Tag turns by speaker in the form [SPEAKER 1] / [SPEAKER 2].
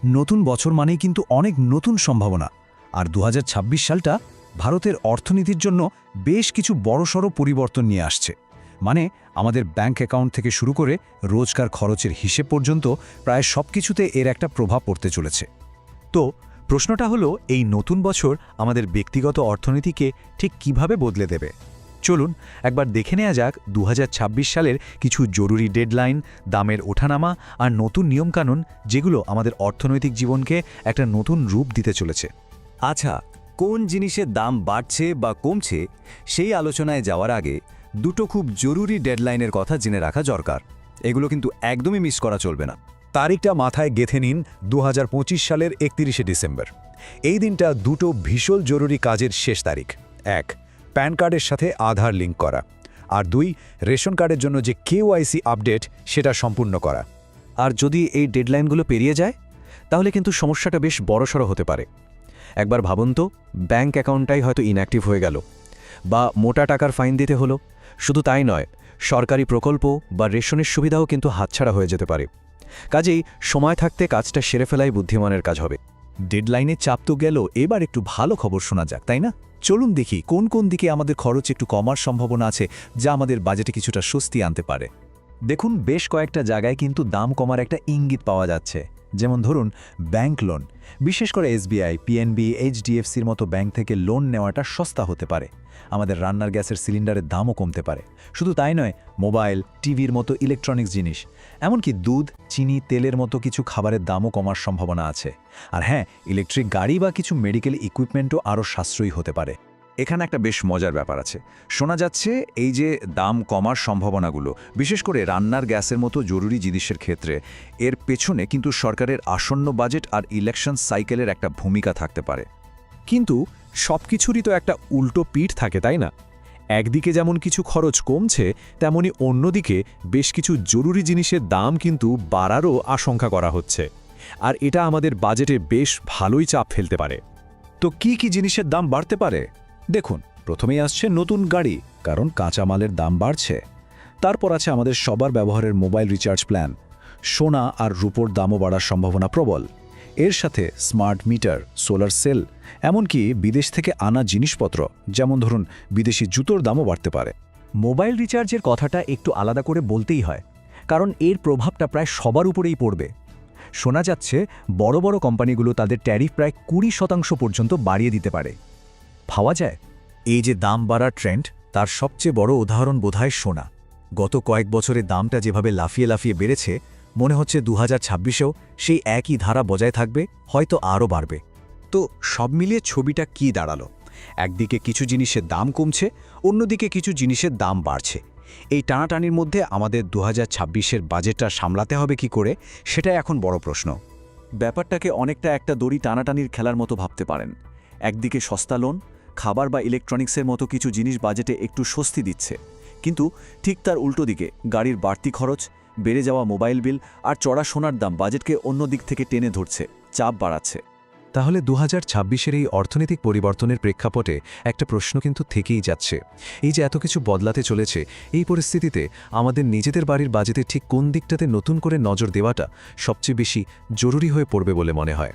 [SPEAKER 1] নতুন বছর মানেই কিন্তু অনেক নতুন সম্ভাবনা, আর ২০২৬ সালটা ভারতের অর্থনীতির জন্য বেশ কিছু বড়সড় পরিবর্তন নিয়ে আসছে। মানে আমাদের ব্যাংক অ্যাকাউন্ট থেকে শুরু করে রোজকার খরচের হিসেব পর্যন্ত প্রায় সবকিছুতে এর একটা প্রভাব পড়তে চলেছে।
[SPEAKER 2] তো প্রশ্নটা হলো, এই নতুন বছর আমাদের ব্যক্তিগত অর্থনীতিকে ঠিক কিভাবে বদলে দেবে? চলুন একবার দেখে নেওয়া যাক ২০২৬ সালের কিছু জরুরি ডেডলাইন, দামের ওঠানামা আর নতুন নিয়মকানুন, যেগুলো আমাদের অর্থনৈতিক জীবনকে একটা নতুন রূপ দিতে চলেছে।
[SPEAKER 3] আচ্ছা, কোন জিনিসের দাম বাড়ছে বা কমছে সেই আলোচনায় যাওয়ার আগে দুটো খুব জরুরি ডেডলাইনের কথা জেনে রাখা দরকার। এগুলো কিন্তু একদমই মিস করা চলবে না।
[SPEAKER 4] তারিখটা মাথায় গেঁথে নিন, ২০২৫ সালের ৩১শে ডিসেম্বর। এই দিনটা দুটো ভীষণ জরুরি কাজের শেষ তারিখ। ১, প্যান কার্ডের সাথে আধার লিঙ্ক করা, আর ২, রেশন কার্ডের জন্য যে কেওয়াইসি আপডেট সেটা সম্পূর্ণ করা।
[SPEAKER 2] আর যদি এই ডেডলাইনগুলো পেরিয়ে যায়, তাহলে কিন্তু সমস্যাটা বেশ বড়সড় হতে পারে। একবার ভাবুন তো, ব্যাংক অ্যাকাউন্টটাই হয়তো ইনঅ্যাক্টিভ হয়ে গেল, বা মোটা টাকার ফাইন দিতে হলো। শুধু তাই নয়, সরকারি প্রকল্প বা রেশনের সুবিধাও কিন্তু হাতছাড়া হয়ে যেতে পারে। কাজেই সময় থাকতে কাজটা সেরে ফেলাই বুদ্ধিমানের কাজ হবে।
[SPEAKER 1] ডেডলাইনের চাপ তো গেল, এবার একটু ভালো খবর শোনা যাক, তাই না? চলুন দেখি কোন কোন দিকে আমাদের খরচ একটু কমার সম্ভাবনা আছে, যা আমাদের বাজেটে কিছুটা স্বস্তি আনতে পারে।
[SPEAKER 3] দেখুন, বেশ কয়েকটা জায়গায় কিন্তু দাম কমার একটা ইঙ্গিত পাওয়া যাচ্ছে। যেমন ধরুন, ব্যাংক লোন, বিশেষ করে এসবিআই, পিএনবি, এইচডিএফসির মতো ব্যাংক থেকে লোন নেওয়াটা সস্তা হতে পারে। আমাদের রান্নার গ্যাসের সিলিন্ডারের দামও কমতে পারে। শুধু তাই নয়, মোবাইল, টিভির মতো ইলেকট্রনিক্স জিনিস, এমনকি দুধ, চিনি, তেলের মতো কিছু খাবারের দামও কমার সম্ভাবনা আছে। আর হ্যাঁ, ইলেকট্রিক গাড়ি বা কিছু মেডিকেল ইকুইপমেন্টও আরও সাশ্রয়ী হতে পারে।
[SPEAKER 5] এখানে একটা বেশ মজার ব্যাপার আছে। শোনা যাচ্ছে এই যে দাম কমার সম্ভাবনাগুলো, বিশেষ করে রান্নার গ্যাসের মতো জরুরি জিনিসের ক্ষেত্রে, এর পেছনে কিন্তু সরকারের আসন্ন বাজেট আর ইলেকশন সাইকেলের একটা ভূমিকা থাকতে পারে।
[SPEAKER 4] কিন্তু সবকিছুরই তো একটা উল্টো পিঠ থাকে, তাই না? একদিকে যেমন কিছু খরচ কমছে, তেমনি অন্যদিকে বেশ কিছু জরুরি জিনিসের দাম কিন্তু বাড়ারও আশঙ্কা করা হচ্ছে। আর এটা আমাদের বাজেটে বেশ ভালোই চাপ ফেলতে পারে। তো কি কি জিনিসের দাম বাড়তে পারে? দেখুন, প্রথমেই আসছে নতুন গাড়ি, কারণ কাঁচামালের দাম বাড়ছে। তারপর আছে আমাদের সবার ব্যবহারের মোবাইল রিচার্জ প্ল্যান। সোনা আর রূপোর দামও বাড়ার সম্ভাবনা প্রবল। এর সাথে স্মার্ট মিটার, সোলার সেল, এমনকি বিদেশ থেকে আনা জিনিসপত্র, যেমন ধরুন বিদেশি জুতোর দামও বাড়তে পারে।
[SPEAKER 3] মোবাইল রিচার্জের কথাটা একটু আলাদা করে বলতেই হয়, কারণ এর প্রভাবটা প্রায় সবার উপরেই পড়বে। শোনা যাচ্ছে বড় বড় কোম্পানিগুলো তাদের ট্যারিফ প্রায় ২০% পর্যন্ত বাড়িয়ে দিতে পারে। ভাবা যায়, এই যে দাম বাড়ার ট্রেন্ড, তার সবচেয়ে বড় উদাহরণ বোধহয় সোনা। গত কয়েক বছরে দামটা যেভাবে লাফিয়ে লাফিয়ে বেড়েছে, মনে হচ্ছে ২০২৬এও সেই একই ধারা বজায় থাকবে, হয়তো আরও বাড়বে।
[SPEAKER 1] তো সব মিলিয়ে ছবিটা কি দাঁড়ালো? একদিকে কিছু জিনিসের দাম কমছে, অন্যদিকে কিছু জিনিসের দাম বাড়ছে। এই টানাটানির মধ্যে আমাদের ২০২৬-এর বাজেটটা সামলাতে হবে কি করে, সেটাই এখন বড় প্রশ্ন।
[SPEAKER 3] ব্যাপারটাকে অনেকটা একটা দড়ি টানাটানির খেলার মতো ভাবতে পারেন। একদিকে সস্তা লোন, খাবার বা ইলেকট্রনিক্সের মতো কিছু জিনিস বাজেটে একটু স্বস্তি দিচ্ছে, কিন্তু ঠিক তার উল্টো দিকে গাড়ির বাড়তি খরচ, বেড়ে যাওয়া মোবাইল বিল আর চড়া সোনার দাম বাজেটকে অন্য দিক থেকে টেনে ধরছে, চাপ বাড়াচ্ছে।
[SPEAKER 2] তাহলে ২০২৬-এর এই অর্থনৈতিক পরিবর্তনের প্রেক্ষাপটে একটা প্রশ্ন কিন্তু থেকেই যাচ্ছে। এই যে এত কিছু বদলাতে চলেছে, এই পরিস্থিতিতে আমাদের নিজেদের বাড়ির বাজেটে ঠিক কোন দিকটাতে নতুন করে নজর দেওয়াটা সবচেয়ে বেশি জরুরি হয়ে পড়বে বলে মনে হয়?